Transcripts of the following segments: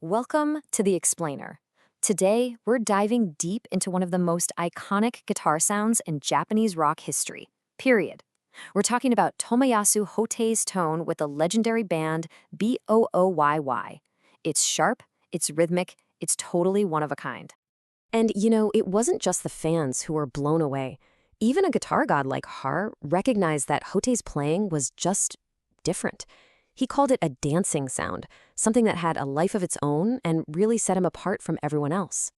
Welcome to The Explainer. Today, we're diving deep into one of the most iconic guitar sounds in Japanese rock history, period. We're talking about Tomoyasu Hotei's tone with the legendary band BOØWY. It's sharp, it's rhythmic, it's totally one of a kind. And it wasn't just the fans who were blown away. Even a guitar god like Har recognized that Hotei's playing was just different. He called it a dancing sound, something that had a life of its own and really set him apart from everyone else.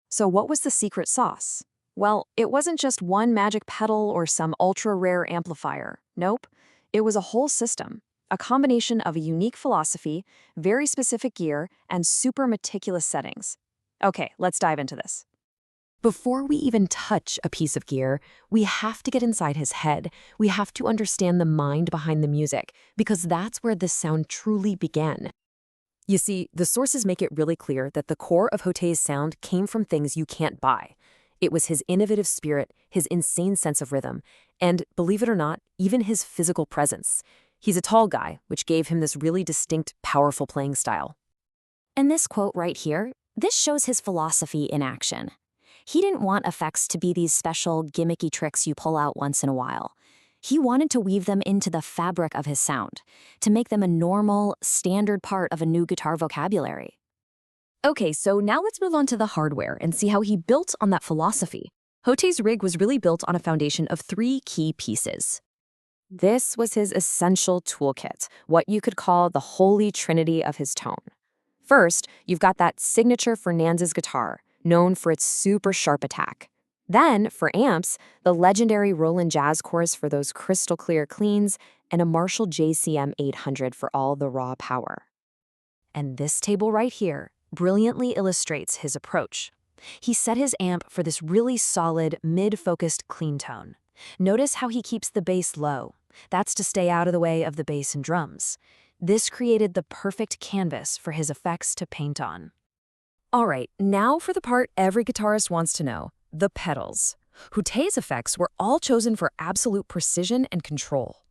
So what was the secret sauce? Well, it wasn't just one magic pedal or some ultra-rare amplifier. Nope. It was a whole system, a combination of a unique philosophy, very specific gear, and super meticulous settings. Okay, let's dive into this. Before we even touch a piece of gear, we have to get inside his head. We have to understand the mind behind the music, because that's where this sound truly began. You see, the sources make it really clear that the core of Hotei's sound came from things you can't buy. It was his innovative spirit, his insane sense of rhythm, and, believe it or not, even his physical presence. He's a tall guy, which gave him this really distinct, powerful playing style. And this quote right here, this shows his philosophy in action. He didn't want effects to be these special, gimmicky tricks you pull out once in a while. He wanted to weave them into the fabric of his sound, to make them a normal, standard part of a new guitar vocabulary. Okay, so now let's move on to the hardware and see how he built on that philosophy. Hotei's rig was really built on a foundation of 3 key pieces. This was his essential toolkit, what you could call the holy trinity of his tone. First, you've got that signature Fernandez guitar, known for its super sharp attack. Then, for amps, the legendary Roland Jazz Chorus for those crystal clear cleans, and a Marshall JCM 800 for all the raw power. And this table right here brilliantly illustrates his approach. He set his amp for this really solid, mid-focused clean tone. Notice how he keeps the bass low. That's to stay out of the way of the bass and drums. This created the perfect canvas for his effects to paint on. All right, now for the part every guitarist wants to know, the pedals. Hotei's effects were all chosen for absolute precision and control.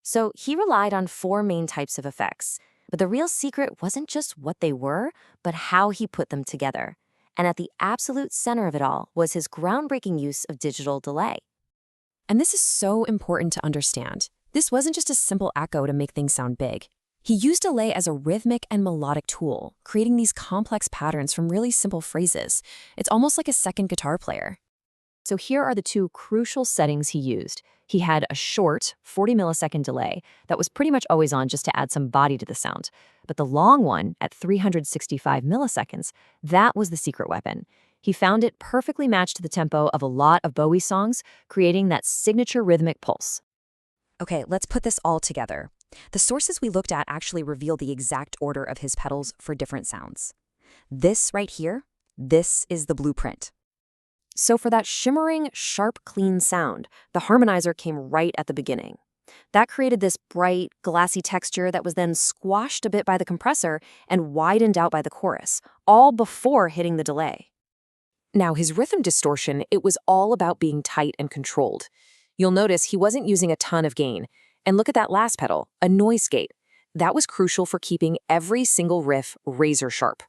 So he relied on 4 main types of effects, but the real secret wasn't just what they were, but how he put them together. And at the absolute center of it all was his groundbreaking use of digital delay. And this is so important to understand. This wasn't just a simple echo to make things sound big. He used delay as a rhythmic and melodic tool, creating these complex patterns from really simple phrases. It's almost like a second guitar player. So here are the 2 crucial settings he used. He had a short, 40-millisecond delay that was pretty much always on just to add some body to the sound. But the long one, at 365 milliseconds, that was the secret weapon. He found it perfectly matched to the tempo of a lot of BOØWY songs, creating that signature rhythmic pulse. Okay, let's put this all together. The sources we looked at actually reveal the exact order of his pedals for different sounds. This right here, this is the blueprint. So for that shimmering, sharp, clean sound, the harmonizer came right at the beginning. That created this bright, glassy texture that was then squashed a bit by the compressor and widened out by the chorus, all before hitting the delay. Now, his rhythm distortion, it was all about being tight and controlled. You'll notice he wasn't using a ton of gain. And look at that last pedal, a noise gate. That was crucial for keeping every single riff razor sharp.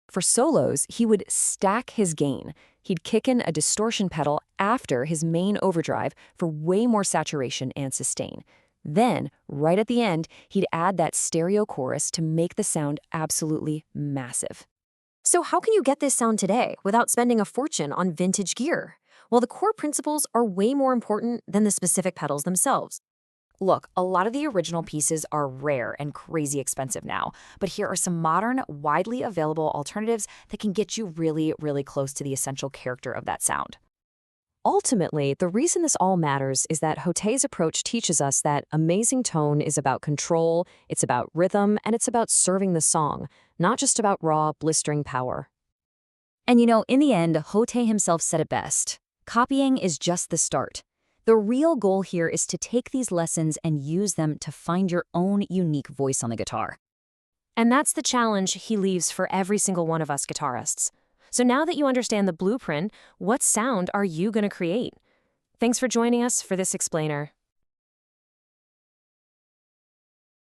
For solos, he would stack his gain. He'd kick in a distortion pedal after his main overdrive for way more saturation and sustain. Then, right at the end, he'd add that stereo chorus to make the sound absolutely massive. So how can you get this sound today without spending a fortune on vintage gear? Well, the core principles are way more important than the specific pedals themselves. Look, a lot of the original pieces are rare and crazy expensive now, but here are some modern, widely available alternatives that can get you really, really close to the essential character of that sound. Ultimately, the reason this all matters is that Hotei's approach teaches us that amazing tone is about control, it's about rhythm, and it's about serving the song, not just about raw, blistering power. And in the end, Hotei himself said it best. Copying is just the start. The real goal here is to take these lessons and use them to find your own unique voice on the guitar. And that's the challenge he leaves for every single one of us guitarists. So now that you understand the blueprint, what sound are you going to create? Thanks for joining us for this explainer.